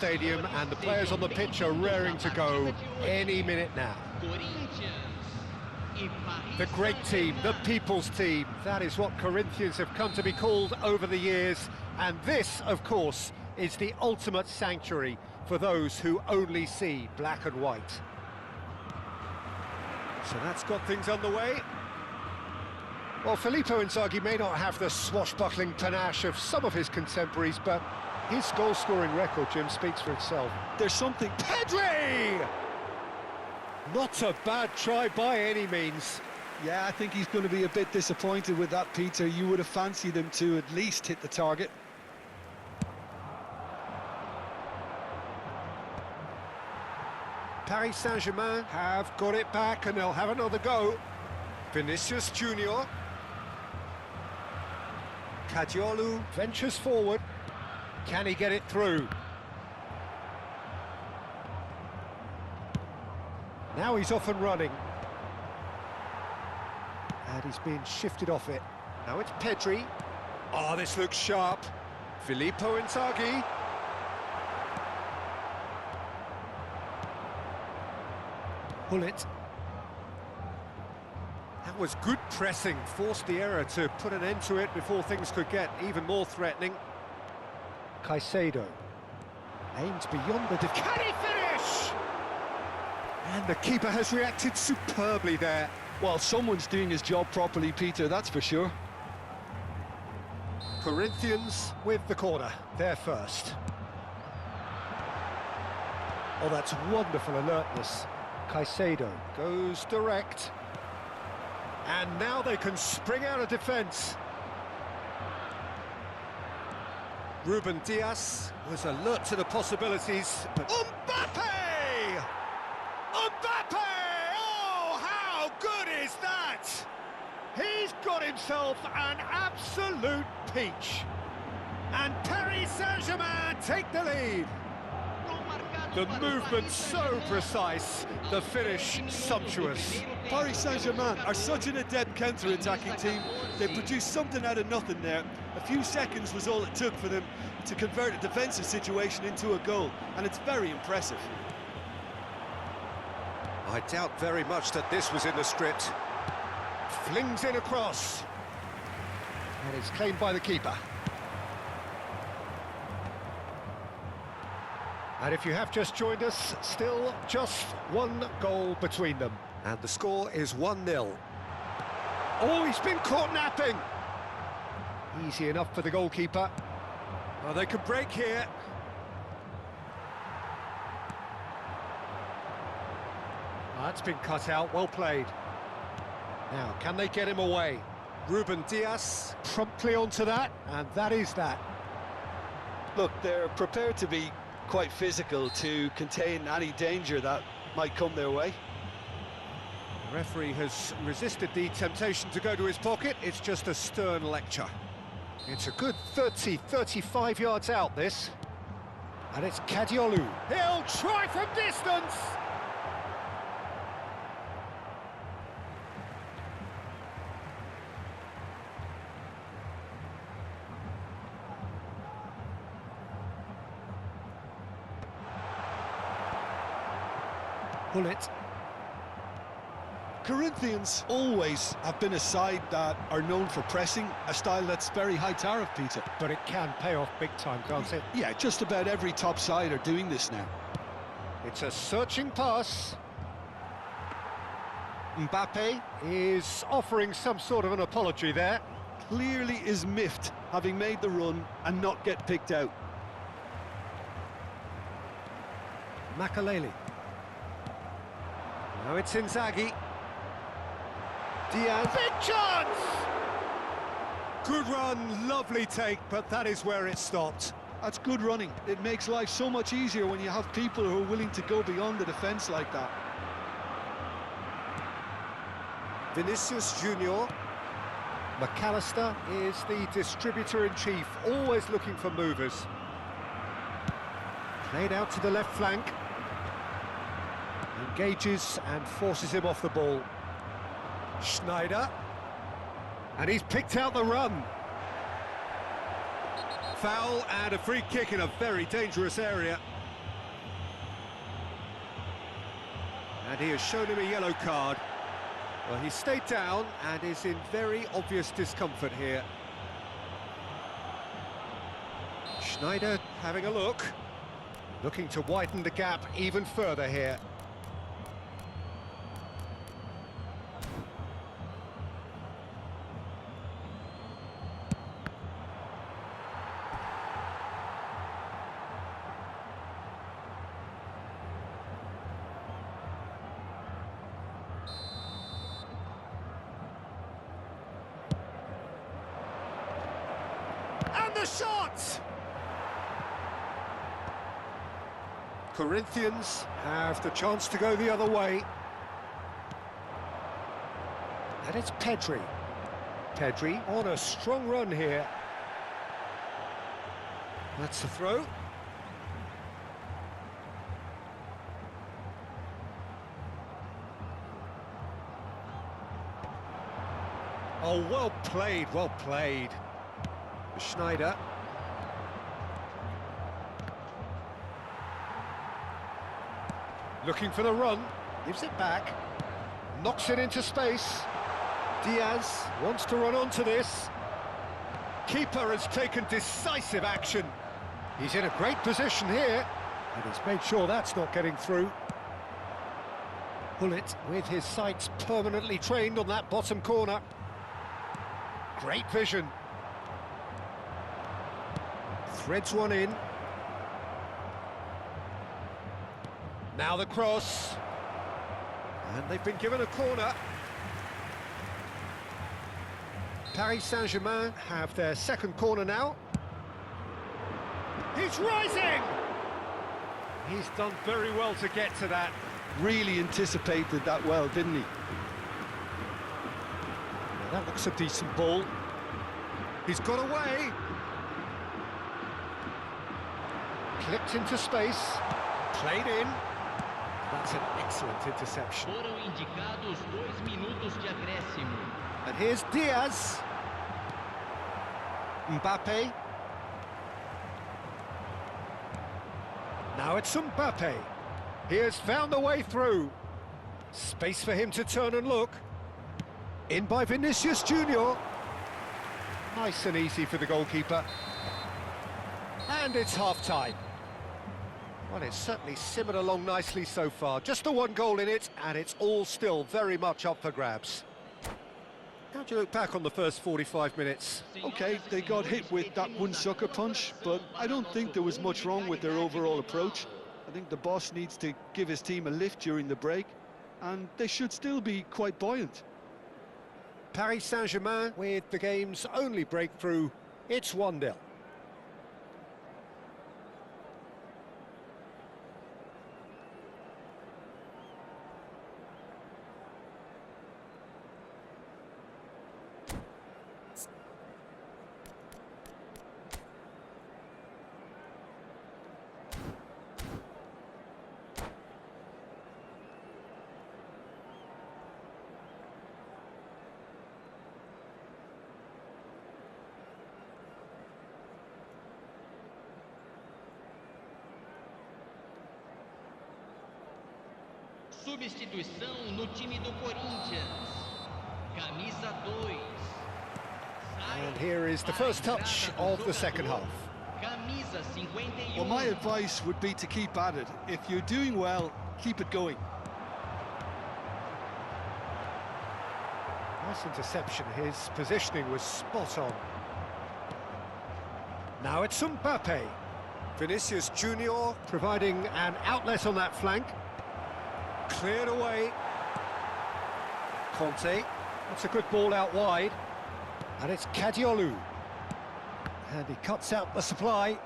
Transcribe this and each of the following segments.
stadium, and the players on the pitch are raring to go any minute now. The great team, the people's team, that is what Corinthians have come to be called over the years, and this, of course, is the ultimate sanctuary for those who only see black and white. So that's got things underway. Well, Filippo Inzaghi may not have the swashbuckling panache of some of his contemporaries, but his goal-scoring record, Jim, speaks for itself. There's something... Pedri! Not a bad try by any means. Yeah, I think he's going to be a bit disappointed with that, Peter. You would have fancied him to at least hit the target. Paris Saint-Germain have got it back and they'll have another go. Vinicius Junior. Cadiolu ventures forward. Can he get it through? Now he's off and running. And he's being shifted off it. Now it's Pedri. Oh, this looks sharp. Filippo Inzaghi. Bullet. That was good pressing, forced the error to put an end to it before things could get even more threatening. Caicedo aimed beyond the defence. Can he finish? And the keeper has reacted superbly there. Well, someone's doing his job properly, Peter, that's for sure. Corinthians with the corner, they're first. Oh, that's wonderful alertness. Caicedo goes direct. And now they can spring out of defence. Ruben Dias was alert to the possibilities, but... Mbappe! Mbappe! Oh, how good is that? He's got himself an absolute peach. And Paris Saint-Germain take the lead. The movement so precise, the finish sumptuous. Paris Saint-Germain are such an adept counter-attacking team. They produced something out of nothing there. A few seconds was all it took for them to convert a defensive situation into a goal, and it's very impressive. I doubt very much that this was in the script. Flings in across. And it's claimed by the keeper. And if you have just joined us, still just one goal between them. And the score is 1-0. Oh, he's been caught napping! Easy enough for the goalkeeper. Well, they could break here. That's been cut out, well played. Now, can they get him away? Ruben Dias promptly onto that, and that is that. Look, they're prepared to be quite physical to contain any danger that might come their way. The referee has resisted the temptation to go to his pocket. It's just a stern lecture. It's a good 35 yards out, this. And it's Cadiolu. He'll try from distance! Bullet. Corinthians always have been a side that are known for pressing, a style that's very high tariff, Peter. But it can pay off big time, can't it? Yeah, just about every top side are doing this now. It's a searching pass. Mbappe is offering some sort of an apology there. Clearly is miffed, having made the run and not get picked out. Makaleli. Now it's Inzaghi. Diaz. Big chance! Good run, lovely take, but that is where it stopped. That's good running. It makes life so much easier when you have people who are willing to go beyond the defence like that. Vinicius Junior. McAllister is the distributor-in-chief, always looking for movers. Played out to the left flank. Engages and forces him off the ball. Schneider. And he's picked out the run. Foul and a free kick in a very dangerous area. And he has shown him a yellow card. Well, he stayed down and is in very obvious discomfort here. Schneider having a look. Looking to widen the gap even further here. And the shot! Corinthians have the chance to go the other way. And it's Pedri. Pedri on a strong run here. That's the throw. Oh, well played, well played. Schneider. Looking for the run, gives it back, knocks it into space. Diaz wants to run onto this. Keeper has taken decisive action. He's in a great position here, and he's made sure that's not getting through. Bullet with his sights permanently trained on that bottom corner. Great vision. Threads one in. Now the cross. And they've been given a corner. Paris Saint-Germain have their second corner now. He's rising! He's done very well to get to that. Really anticipated that well, didn't he? Now that looks a decent ball. He's got away. Clipped into space. Played in. That's an excellent interception. Foram indicados 2 minutos de acréscimo. And here's Diaz. Mbappe. Now it's Mbappe. He has found the way through. Space for him to turn and look. In by Vinicius Junior. Nice and easy for the goalkeeper. And it's half-time. Well, it's certainly simmered along nicely so far. Just the one goal in it, and it's all still very much up for grabs. How do you look back on the first 45 minutes? Okay, they got hit with that one sucker punch, but I don't think there was much wrong with their overall approach. I think the boss needs to give his team a lift during the break, and they should still be quite buoyant. Paris Saint-Germain with the game's only breakthrough. It's 1-0. Substituição no time do Corinthians. Camisa 2. And here is the first touch of the second half. Camisa 51. Well, my advice would be to keep at it. If you're doing well, keep it going. Nice interception. His positioning was spot on. Now it's Mbappe. Vinicius Junior providing an outlet on that flank. Cleared away. Conte. That's a good ball out wide. And it's Kadiolu. And he cuts out the supply.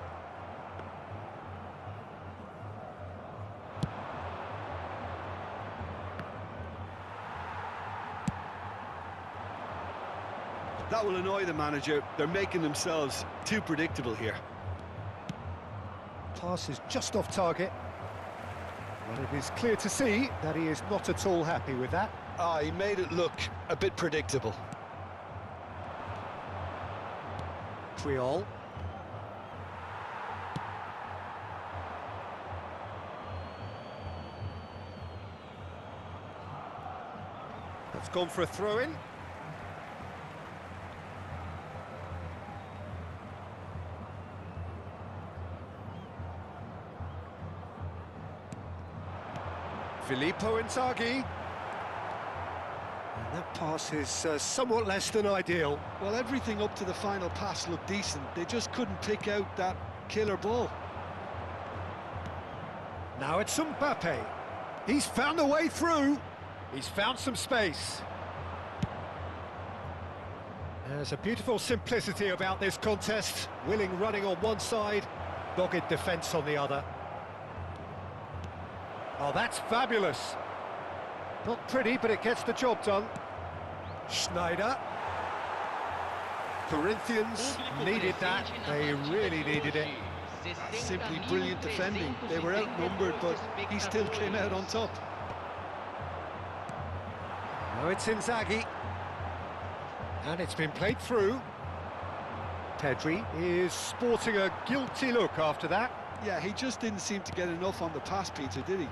That will annoy the manager. They're making themselves too predictable here. Pass is just off target. Well, it is clear to see that he is not at all happy with that. He made it look a bit predictable. Triol. It's gone for a throw-in. Filippo Inzaghi. And that pass is somewhat less than ideal. Well, everything up to the final pass looked decent. They just couldn't pick out that killer ball. Now it's Mbappe. He's found a way through. He's found some space. There's a beautiful simplicity about this contest. Willing running on one side, dogged defence on the other. Oh, that's fabulous. Not pretty, but it gets the job done. Schneider. Corinthians needed that. They really needed it. Simply brilliant defending. They were outnumbered, but he still came out on top. Now it's Inzaghi. And it's been played through. Pedri is sporting a guilty look after that. Yeah, he just didn't seem to get enough on the pass, Peter, did he?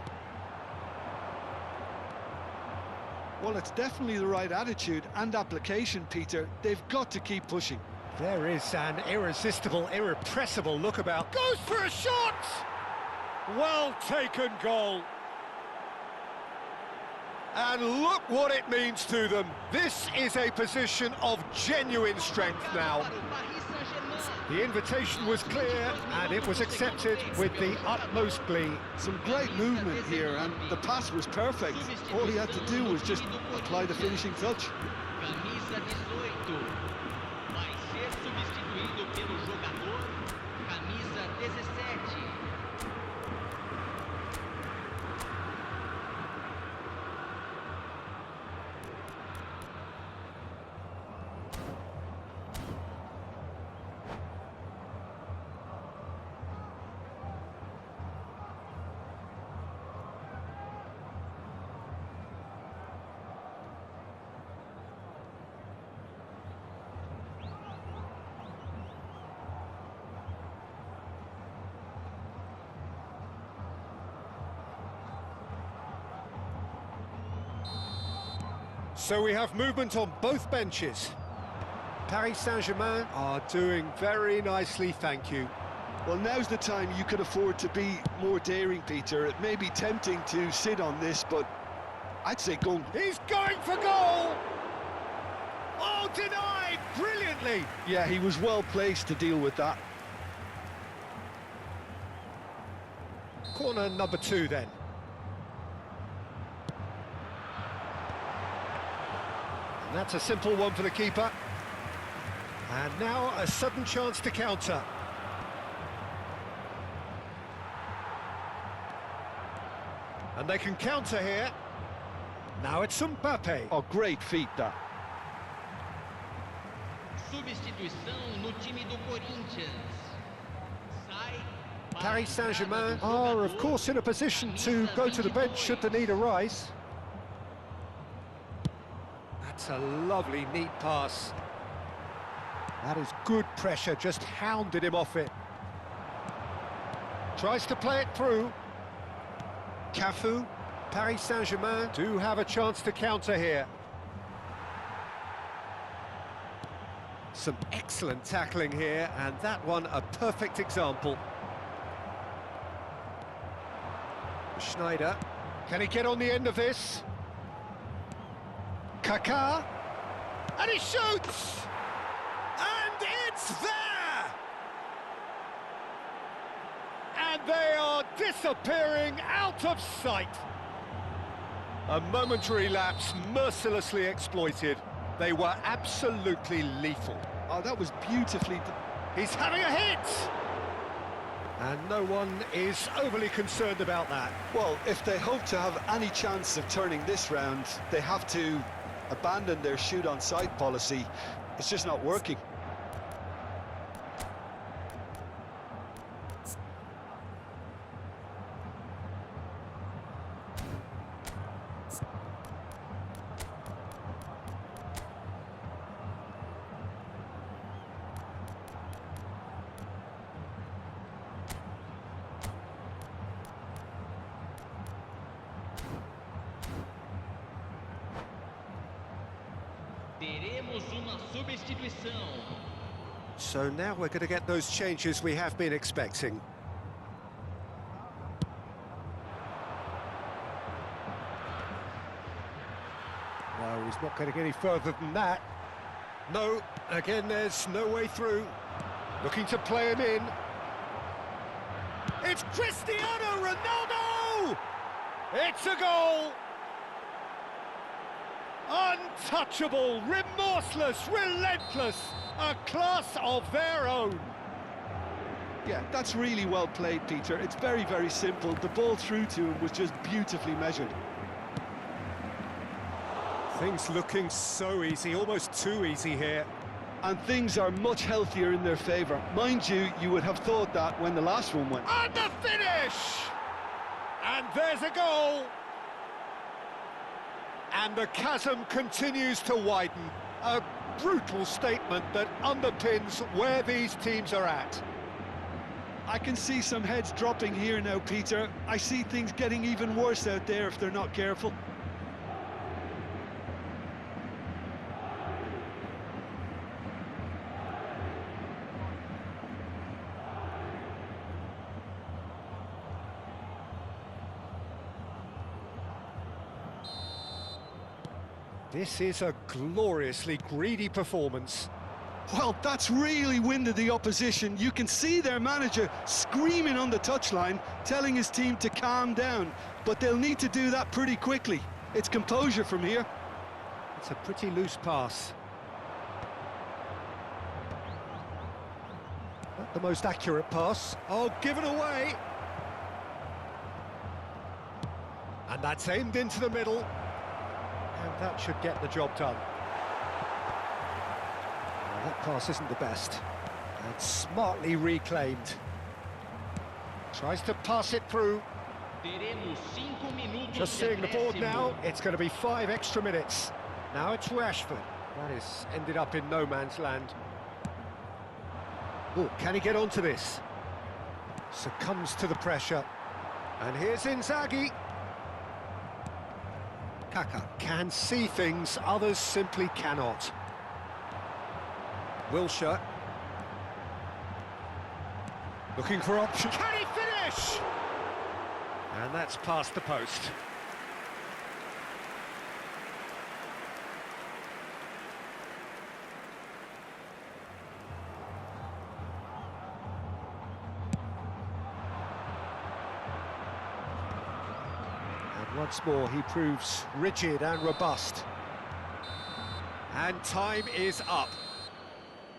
Well, it's definitely the right attitude and application, Peter. They've got to keep pushing. There is an irresistible, irrepressible look about. Goes for a shot! Well taken goal. And look what it means to them. This is a position of genuine strength now. The invitation was clear and it was accepted with the utmost glee. Some great movement here, and the pass was perfect. All he had to do was just apply the finishing touch. Camisa 18 vai ser substituído pelo jogador camisa 17. So we have movement on both benches. Paris Saint-Germain are doing very nicely, thank you. Well, now's the time you could afford to be more daring, Peter. It may be tempting to sit on this, but I'd say go. He's going for goal! Oh, denied brilliantly! Yeah, he was well placed to deal with that. Corner number 2 then. And that's a simple one for the keeper. And now a sudden chance to counter. And they can counter here. Now it's Mbappe. Oh, great feat, that. Substituição no time do Corinthians. Sai Paris Saint-Germain are, of course, in a position to go to the bench should the need arise. That's a lovely, neat pass. That is good pressure, just hounded him off it. Tries to play it through. Cafu, Paris Saint-Germain do have a chance to counter here. Some excellent tackling here, and that one a perfect example. Schneider, can he get on the end of this? Kaká, and he shoots! And it's there! And they are disappearing out of sight. A momentary lapse mercilessly exploited. They were absolutely lethal. Oh, that was beautifully done. He's having a hit! And no one is overly concerned about that. Well, if they hope to have any chance of turning this round, they have to abandon their shoot-on-sight policy. It's just not working. Teremos uma substituição. So now we're going to get those changes we have been expecting. No, he's not going to get any further than that. No, again, there's no way through. Looking to play him in. It's Cristiano Ronaldo! It's a goal! Untouchable, remorseless, relentless, a class of their own. Yeah, that's really well played, Peter. It's very, very simple. The ball through to him was just beautifully measured. Things looking so easy, almost too easy here. And things are much healthier in their favour. Mind you, you would have thought that when the last one went. And the finish! And there's a goal! And the chasm continues to widen. A brutal statement that underpins where these teams are at. I can see some heads dropping here now, Peter. I see things getting even worse out there if they're not careful. This is a gloriously greedy performance. Well, that's really winded the opposition. You can see their manager screaming on the touchline, telling his team to calm down. But they'll need to do that pretty quickly. It's composure from here. It's a pretty loose pass. Not the most accurate pass. Oh, given away! And that's aimed into the middle. And that should get the job done. Well, that pass isn't the best. And smartly reclaimed. Tries to pass it through. Teremos 5 minutos Just de seeing the board acréscimo. now, it's going to be 5 extra minutes. Now it's Rashford. That is ended up in no man's land. Oh, can he get onto this? Succumbs to the pressure. And here's Inzaghi. Kaka can see things others simply cannot. Wilshere. Looking for option. Can he finish? And that's past the post. And once more he proves rigid and robust. And time is up.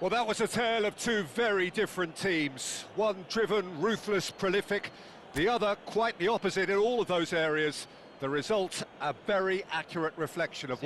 Well, that was a tale of two very different teams. One driven, ruthless, prolific. The other quite the opposite in all of those areas. The result, a very accurate reflection of